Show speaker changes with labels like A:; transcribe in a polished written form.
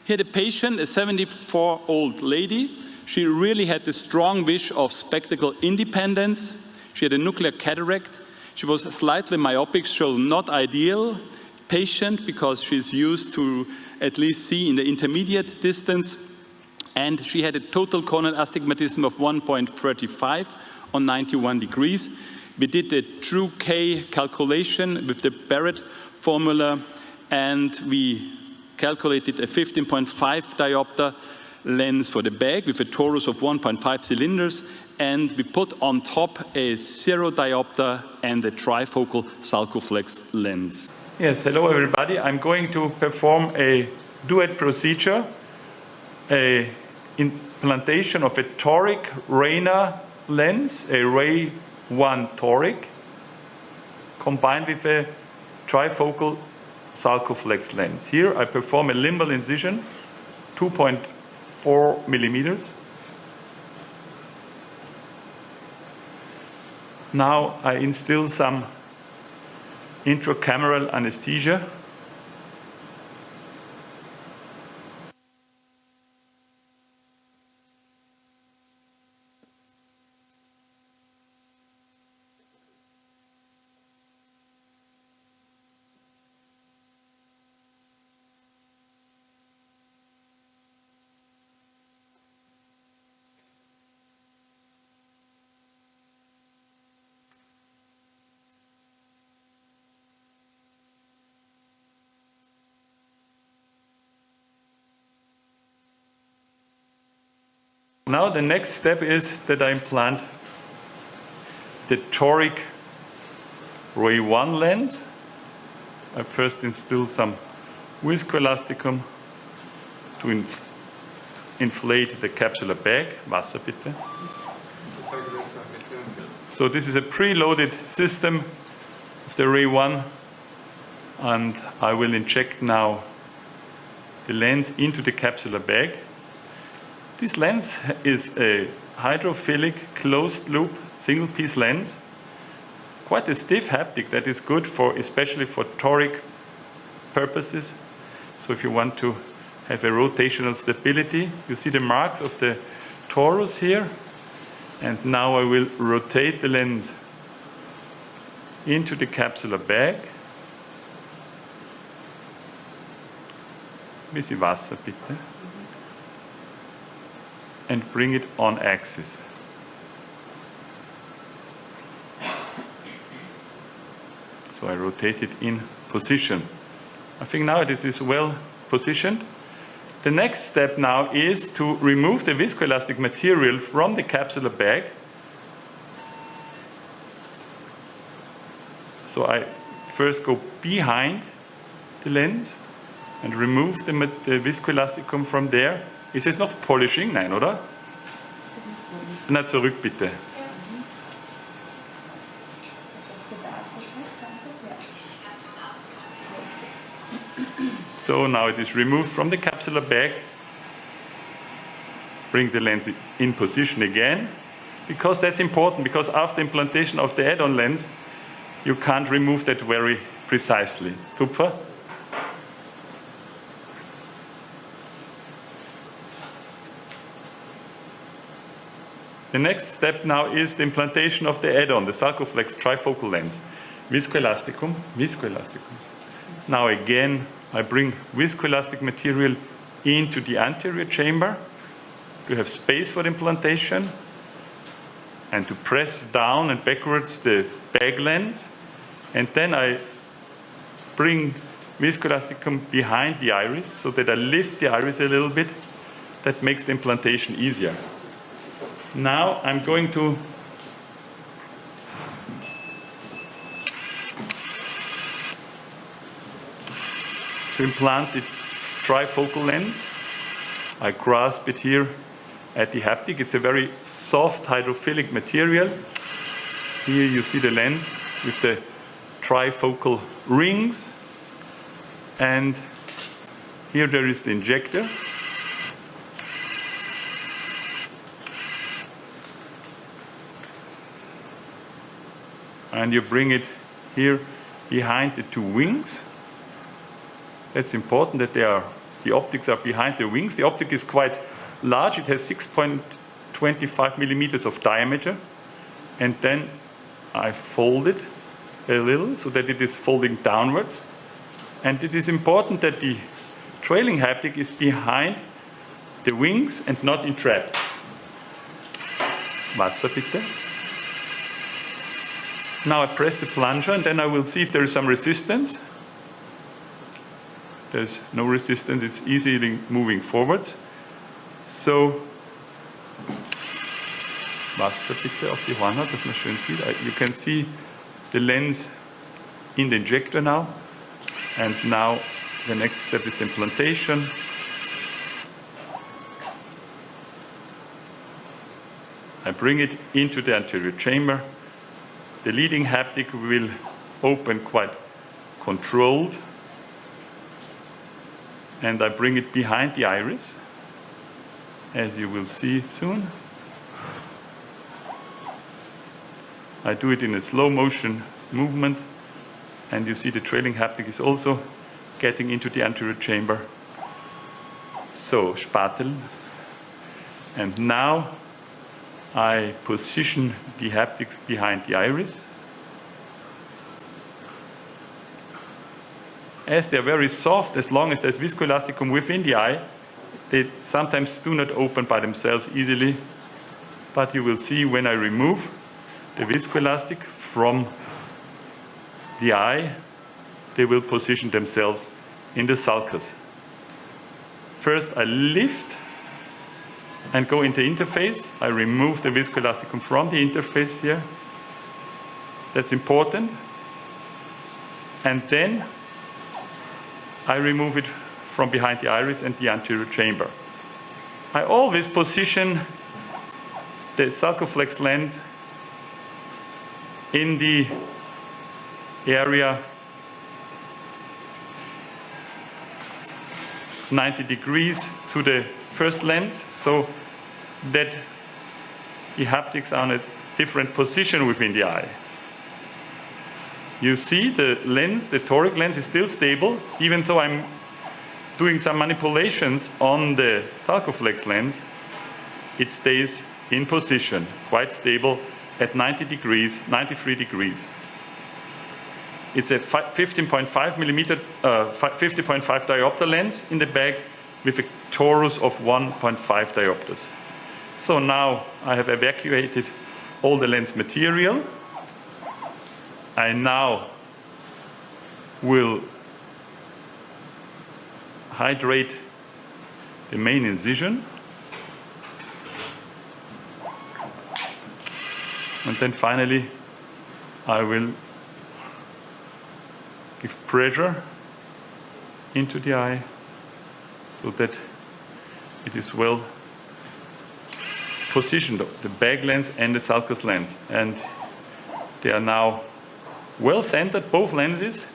A: Here the patient, a 74-year-old lady. She really had the strong wish of spectacle independence. She had a nuclear cataract. She was slightly myopic, so not ideal patient because she's used to at least see in the intermediate distance. And she had a total corneal astigmatism of 1.35 on 91 degrees. We did a true K calculation with the Barrett formula, and we calculated a 15.5 diopter lens for the bag with a torus of 1.5 cylinders, and we put on top a 0 diopter and a trifocal Sulcoflex lens.
B: Yes, hello everybody. I'm going to perform a duet procedure, a implantation of a Toric Rayner lens, a Ray 1 Toric, combined with a trifocal Sulcoflex lens. Here I perform a limbal incision, 2.4 millimeters. Now I instill some intracameral anesthesia. Now the next step is that I implant the Toric Ray 1 lens. I first instill some viscoelasticum to inflate the capsular bag. Wasser bitte. So this is a preloaded system of the Ray 1, and I will inject now the lens into the capsular bag. This lens is a hydrophilic closed-loop single-piece lens, quite a stiff haptic that is good for, especially for toric purposes. So if you want to have a rotational stability, you see the marks of the torus here, and now I will rotate the lens into the capsular bag. Bisschen Wasser bitte. And bring it on axis. So I rotate it in position. I think now this is well positioned. The next step now is to remove the viscoelastic material from the capsular bag. So I first go behind the lens and remove the viscoelasticum from there. Ist es noch polishing? Nein, oder? Na, zurück bitte. So now it is removed from the capsular bag. Bring the lens in position again, because that's important, because after implantation of the add-on lens, you can't remove that very precisely. Tupfer? The next step now is the implantation of the add-on, the Sulcoflex trifocal lens. Viscoelasticum, viscoelasticum. Now again, I bring viscoelastic material into the anterior chamber to have space for the implantation and to press down and backwards the bag lens. And then I bring viscoelasticum behind the iris so that I lift the iris a little bit. That makes the implantation easier. Now I'm going to implant the trifocal lens. I grasp it here at the haptic. It's a very soft hydrophilic material. Here you see the lens with the trifocal rings, and here there is the injector. And you bring it here behind the two wings. That's important that they are the optics are behind the wings. The optic is quite large. It has 6.25 millimeters of diameter. And then I fold it a little so that it is folding downwards. And it is important that the trailing haptic is behind the wings and not entrapped. Wasser bitte. Now I press the plunger and then I will see if there is some resistance. There's no resistance, it's easily moving forwards. So, Wasser bitte auf die Hornhaut, dass man schön sieht. You can see the lens in the injector now. And now the next step is the implantation. I bring it into the anterior chamber. The leading haptic will open quite controlled. And I bring it behind the iris, as you will see soon. I do it in a slow motion movement, and you see the trailing haptic is also getting into the anterior chamber. So, Spatel. And now I position the haptics behind the iris. As they're very soft, as long as there's viscoelasticum within the eye, they sometimes do not open by themselves easily. But you will see when I remove the viscoelastic from the eye, they will position themselves in the sulcus. First, I lift and go into interface. I remove the viscoelasticum from the interface here. That's important. And then I remove it from behind the iris and the anterior chamber. I always position the Sulcoflex lens in the area 90 degrees to the first lens, so that the haptics are in a different position within the eye. You see the lens, the toric lens, is still stable, even though I'm doing some manipulations on the Sulcoflex lens. It stays in position, quite stable, at 90 degrees, 93 degrees. It's a 15.5 millimeter, 50.5 diopter lens in the bag with a torus of 1.5 diopters. So now I have evacuated all the lens material. I now will hydrate the main incision. And then finally, I will give pressure into the eye so that it is well positioned, the bag lens and the sulcus lens. And they are now well centered, both lenses.